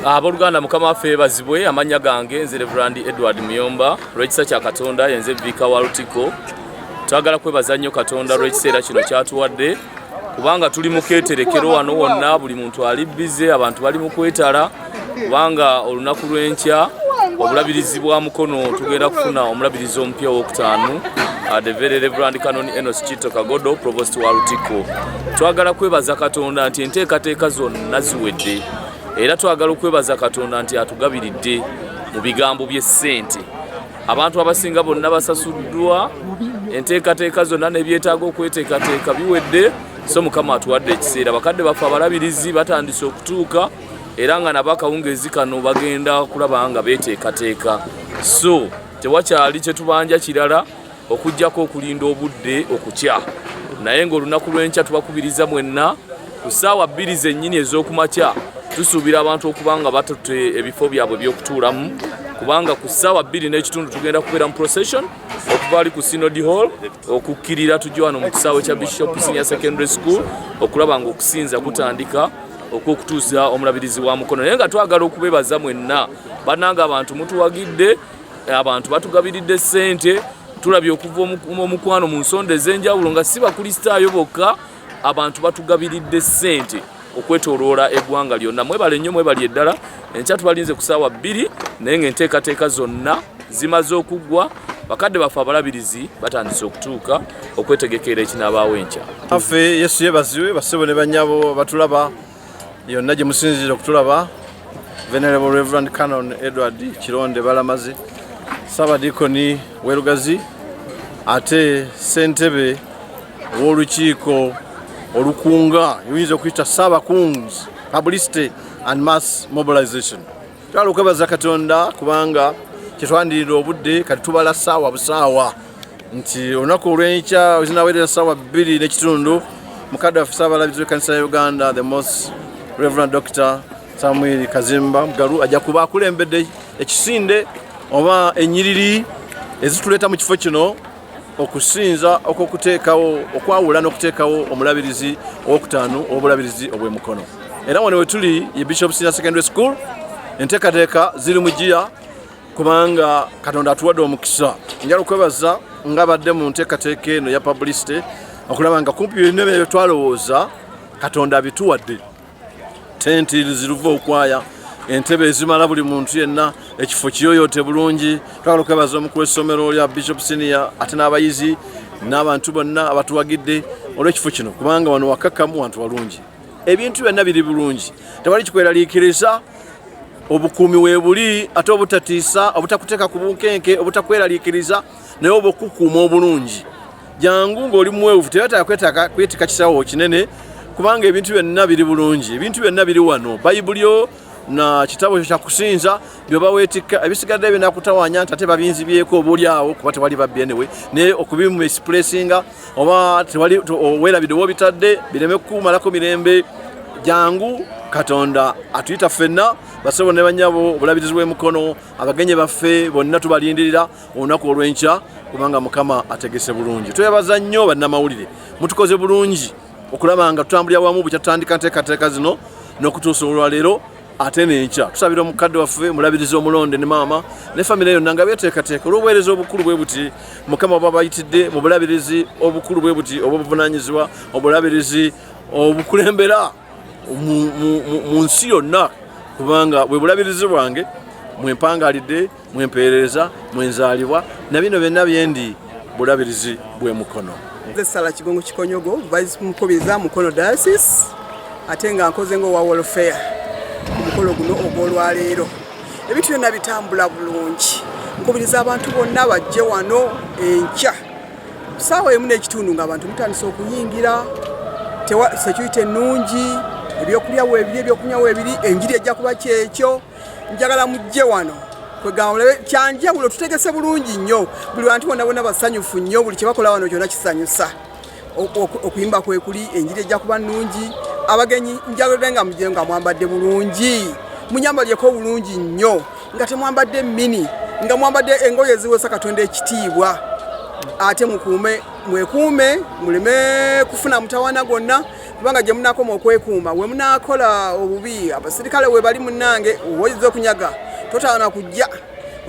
Aboluganda mukama waffe bazibwe amanya gange nze Reverend Edward Muyomba lw'ekisa kya Katonda yenze Vika wa Lutiko twagala kwebaza nnyo Katonda lw'ekiseera kino kyatuwadde kubanga tuli mu keeterekero wano wonna buli muntu ali bize abantu bali mu kwetala kubanga olunaku lw'enkya obulabirizi bwa Mukono tugenda kufuna omulabirizi omupya ow'okutaano the very Reverend Canon Enos Kitto Kagodo Provost wa Lutiko. Twagala kwebaza Katonda nti enteekateeka zonna ziwedde era twagala okwebaza Katonda nti atugabiridde mu bigambo by'essente. Abantu abasinga bonna basasuddwa, enteekateeka zonna n'ebyetaaga okweteekateeka biwedde, so Mukama atuwadde ekiseera. Bakadde baffe abalabirizi batandise okutuuka era nga nabakawungeezi kano bagenda kulaba nga beeteekateeka. So tewakyali kye tubanja kirala okujjako okulinda obudde okukya. Naye ng'olunaku lw'enkya tubakubiriza mwenna ku ssaawa 2 zennyini ez'okumakya tusuubira abantu okubanga batutte ebifo byabwe by'okutuulamu kubanga ku ssaawa 2 n'ekitundu tugenda kubeera mu procession okuva ali ku Synod Hall okukkirira tujja wano mu kisaawe kya Bishop Senior Secondary School okulaba nga okusinza kutandika okutuuza omulabirizi wa Mukono. Naye nga twagala okubeebaza mwenna bannanga abantu mutuwagidde, abantu batugabiridde ssente, tulabye okuva omukwano mu nsonda ez'enjawulo nga si bakulisitaayo bokka, abantu batugabiridde ssente okwetooloola eggwanga lyonna. Mwebale nnyo, mwebali eddala. Enkya tubalinze ku ssaawa 2 naye ng'enteekateeka zonna zimaze okuggwa. Bakadde baffe abalabirizi batandise okutuuka okwetegekera ekinaabaawo enkya. Affe Yesu yeebazibwe, bassebo ne bannyabo batulaba yonna gye musinzira okutulaba. Venerable Reverend Canon Edward Kironde Balamazi, Saabadiikoni Werugazi, ate ssentebe w'olukiiko olukunga yinza okuyita Ssaabakunzi Publicity and Mass Mobilization. Twala okwebaza Katonda kubanga kyetwandirira obudde kati tubala ssaawa busaawa nti olunaku olw'enkya zinaweerera ssaawa 2 n'ekitundu mukadde waffe Ssaabalabizi w'ekkanisa ya Uganda the Most Reverend Dr. Samuel Kazimba Mugalu ajja kuba akulembedde ekisinde oba ennyiriri ezituleeta mu kifo kino okusinza okuteekawo okwawula n'okuteekawo omulabirizi ow'okutaano obulabirizi obw'Emukono. Era wano we tuli ye Bishop Senior Secondary School, enteekateeka ziri mu giya kubanga Katonda atuwadde omukisa. Njala okwebaza nga badde mu nteekateeka eno ya publicity okulaba nga kumpi byonna bye twalowooza Katonda abituwadde. Tenti ziruva okwaya, entebe ezimala buli muntu yenna, ekifo kiyoyote bulungi. Twagala okwebaza omukulu w'essomero lya Bishop Senior ate n'abayizi n'abantu bonna abatuwagidde olw'ekifo kino kubanga wano wakakkamu wantu walungi. Ebintu byonna biri bulungi, tewali kikweraliikiriza, obukuumi weebuli ate obutatiisa, obutakuteeka ku bunkenke, obutakweraliikiriza naye oba okukuuma obulungi. Jangu ng'oli muweevu teweetaaga kwetika kisaawo kinene kubanga ebintu byonna biri bulungi, ebintu byonna biri wano. Bayibulyo na kitabo kya kusinza byoba weetika, ebisigadde binakutawanya nti ate babinzi byeko obuulyawo kuba tewali babyenewe naye okubimu expressinga oba tewali weerabidde w'obitadde bireme kukumalako mirembe. Jangu Katonda atuyita ffenna bassebo ne bannyabo obulabirizi bw'Emukono, abagenyi baffe bonna tubalindirira olunaku olw'enkya kubanga Mukama ategese bulungi. Twebaza nnyo bannamawulire, mutukoze bulungi okulaba nga tutambulira wamu bukyatandika nteekateeka zino n'okutuusa olwaleero ate n'enkya tusabira omukadde waffe mulabirizi omulonde ne maama ne famire yonna nga beeteekateeka olw'obuweereza obukulu bwe buti Mukama bw'abayitidde mu bulabirizi obukulu bwe buti obw'obuvunaanyizibwa obulabirizi obukulembera mu nsi yonna kubanga bwe bulabirizi bwange mwempangalidde mwempeereza mwenzaalibwa na bino byonna byendi bulabirizi bw'e Mukono. Sala Kigongo Kikonyogo vice mukubiriza Mukono diocese ate nga nkoze ngo wa welfare ku mukolo guno ogw'olwaleero. Ebintu byonna bitambula bulungi, nkubiriza abantu bonna bajje wano enkya ssaawa emu n'ekitundu ng'abantu mutandise okuyingira, security ennungi, ebyokulya weebiri ebyokunywa weebiri, enjiri ejja kuba kyekyo. Njagala mujje wano kwegamba mulabe kyanjawulo tutegese bulungi nnyo, buli bantu bonna bonna basanyufu nnyo, buli kye bakola wano kyonna kisanyusa. Okuyimba kwe kuli, enjiri ejja kuba nnungi, abagenyi njagala nga mujje nga mwambadde bulungi, munyambalyeko bulungi nnyo, nga temwambadde mini, nga mwambadde engoye eziweesa Katonda ekitiibwa. Ate mwekuume muleme kufuna mutawaana gonna, kubanga gye munaakoma okwekuuma we munaakola obubi abasirikale we bali munnange oyinza okunyaga totaana kujja,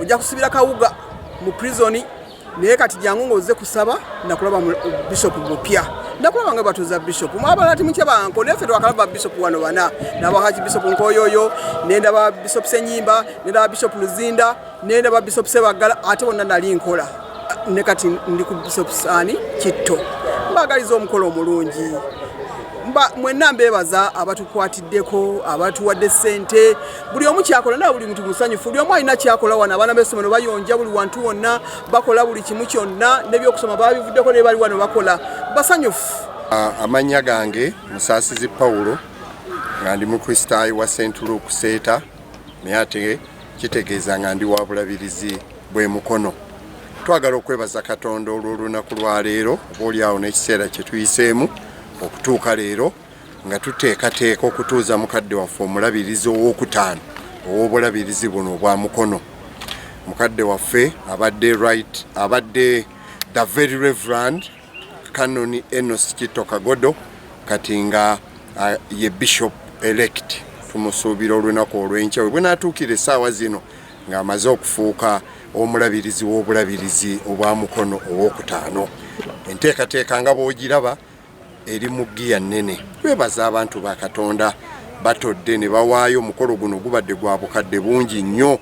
ojja kusibira kawuga mu prisoni. Naye kati jangu ng'ozze kusaba nakulaba bishop mupya, nakulaba nga batuuza bishop mwabala ti mukye banko neffe twakalaba bishop wano bana n'abahaji bishop Nkoyoyo, nendaba bishop Senyimba, nendaba bishop Luzinda, nendaba bishop Sebagala, ate bonna nali nkola ne kati ndi ku bishop Sani Kitto. Mbagaliza omukolo omulungi, mwenna mbeebaza abatukwatiddeko, abatuwadde ssente, buli omu kyakola naye buli muntu musanyufu, buli omu alina kyakola wano. Abaana b'essomero bayonja buli wantu wonna, bakola buli kimu kyonna, n'ebyokusoma babivuddeko ne bali wano bakola basanyufu. Amannya gange Musaasizi Pawulo nga ndi mukristaayo wa St. Luke Seeta, naye ate kitegeeza nga ndi wa bulabirizi bw'e Mukono. Twagala okwebaza Katonda olw'olunaku lwa leero, obaolyawo n'ekiseera kye tuyiseemu okutuuka leero nga tuteekateeka okutuuza mukadde waffe omulabirizi ow'okutaano ow'obulabirizi buno obwa Mukono. Mukadde waffe abadde the very reverend Canon Enos Kitto Kagodo, kati nga ye bishop elect. Tumusuubira olunaku olw'enkya bwe bw'anaatuukira essaawa zino ng'amaze okufuuka omulabirizi w'obulabirizi obwa Mukono ow'okutaano. Enteekateeka nga bw'ogiraba eri mu giya nnene. Twebaza abantu ba Katonda batodde ne bawaayo omukolo guno gubadde gwa bukadde bungi nnyo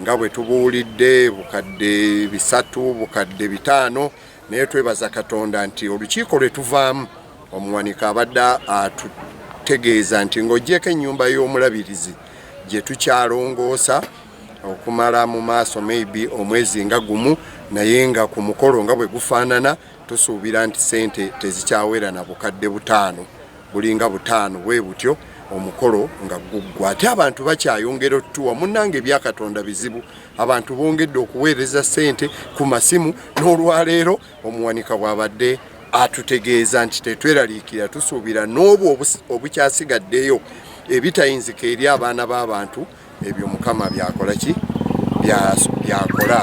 nga bwe tubuulidde, bukadde 3, bukadde 5, naye twebaza Katonda nti olukiiko lwe tuvaamu omuwanika abadde atutegeeza nti ng'oggyeko ennyumba y'omulabirizi gye tukyalongoosa okumala mu maaso maybe omwezi nga gumu, naye nga ku mukolo nga bwe gufaanana tusuubira nti sente tezikyawera na bukadde 5, bulinga 5 bwe butyo omukolo nga guggwa. Ate abantu bakyayongera otuwa munnange ebya Katonda bizibu, abantu bongedde okuweereza sente ku masimu, n'olwaleero omuwanika bw'abadde atutegeeza nti tetweraliikira, tusuubira n'obwo obukyasigaddeyo ebitayinzika eri abaana b'abantu, ebyo Mukama byakola ki? Byakola.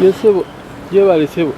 Yesebo, yebale sebo.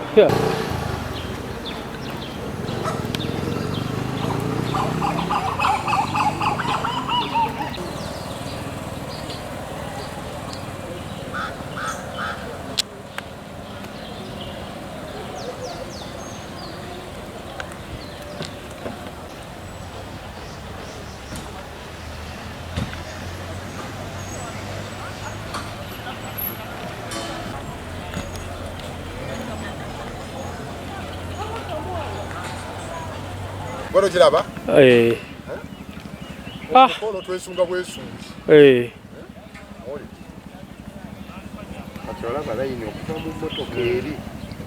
Boro kiraba? Omukolo twesunga bwesungi. Oli. Atwala balayini okuva mu mmotoka eri.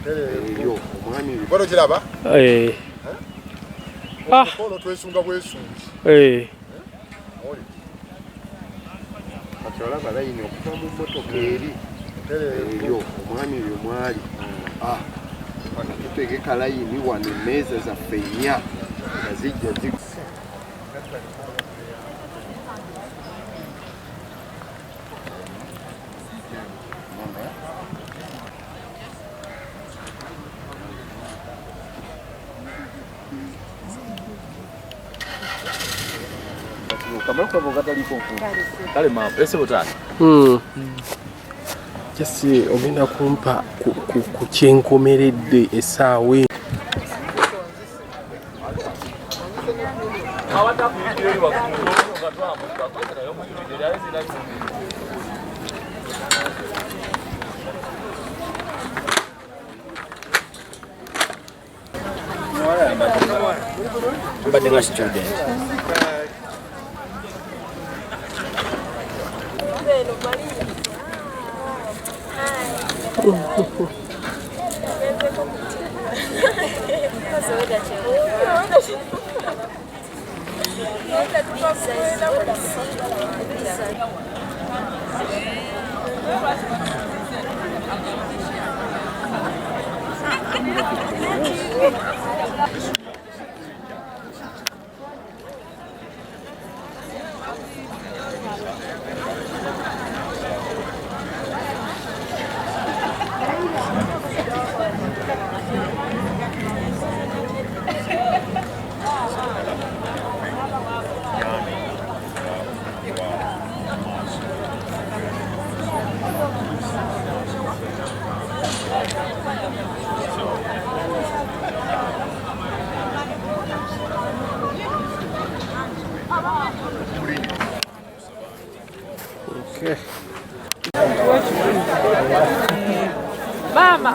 Eyo omwami. Boro kiraba? Omukolo twesunga bwesungi. Oli. Atwala balayini okuva mu mmotoka eri. Eyo omwami oyo mwali. Tutegeka layini wano emmeeza zaffe nnya. Zijja zikusa. Kale mambo ese butata. Jasi ogenda kumpa ku kyenkomeredde essaawa. Mbadde nga student. Mama.